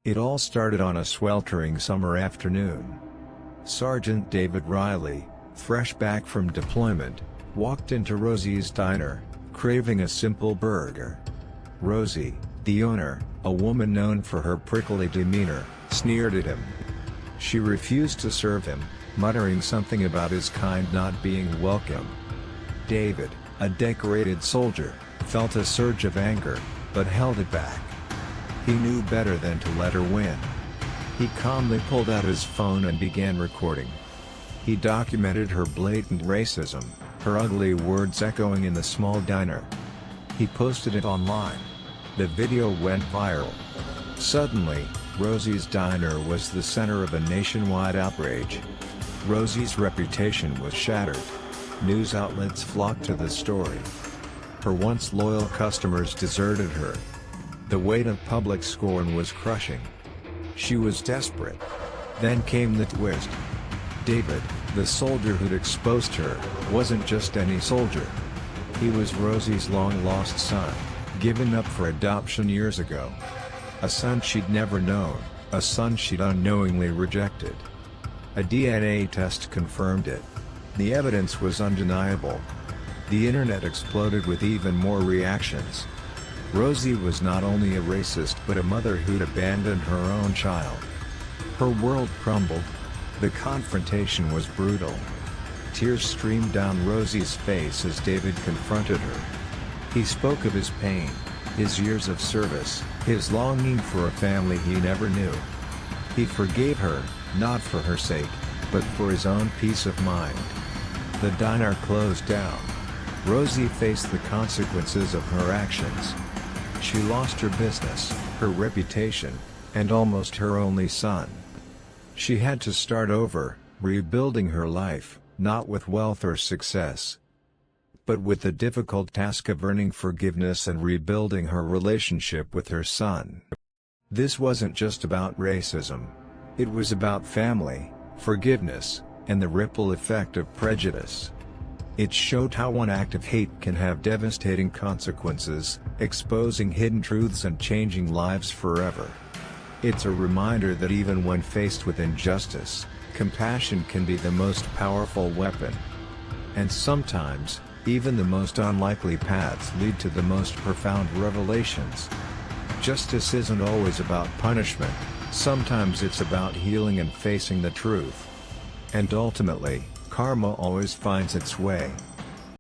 It all started on a sweltering summer afternoon. Sergeant David Riley, fresh back from deployment, walked into Rosie's diner, craving a simple burger. Rosie, the owner, a woman known for her prickly demeanor, sneered at him. She refused to serve him, muttering something about his kind not being welcome. David, a decorated soldier, felt a surge of anger, but held it back. He knew better than to let her win. He calmly pulled out his phone and began recording. He documented her blatant racism, her ugly words echoing in the small diner. He posted it online. The video went viral. Suddenly, Rosie's diner was the center of a nationwide outrage. Rosie's reputation was shattered. News outlets flocked to the story. Her once loyal customers deserted her. The weight of public scorn was crushing. She was desperate. Then came the twist. David, the soldier who'd exposed her, wasn't just any soldier. He was Rosie's long-lost son, given up for adoption years ago. A son she'd never known, a son she'd unknowingly rejected. A DNA test confirmed it. The evidence was undeniable. The internet exploded with even more reactions. Rosie was not only a racist but a mother who'd abandoned her own child. Her world crumbled. The confrontation was brutal. Tears streamed down Rosie's face as David confronted her. He spoke of his pain, his years of service, his longing for a family he never knew. He forgave her, not for her sake, but for his own peace of mind. The diner closed down. Rosie faced the consequences of her actions. She lost her business, her reputation, and almost her only son. She had to start over, rebuilding her life, not with wealth or success, but with the difficult task of earning forgiveness and rebuilding her relationship with her son. This wasn't just about racism. It was about family, forgiveness, and the ripple effect of prejudice. It showed how one act of hate can have devastating consequences, exposing hidden truths and changing lives forever. It's a reminder that even when faced with injustice, compassion can be the most powerful weapon. And sometimes, even the most unlikely paths lead to the most profound revelations. Justice isn't always about punishment, sometimes it's about healing and facing the truth. And ultimately, karma always finds its way.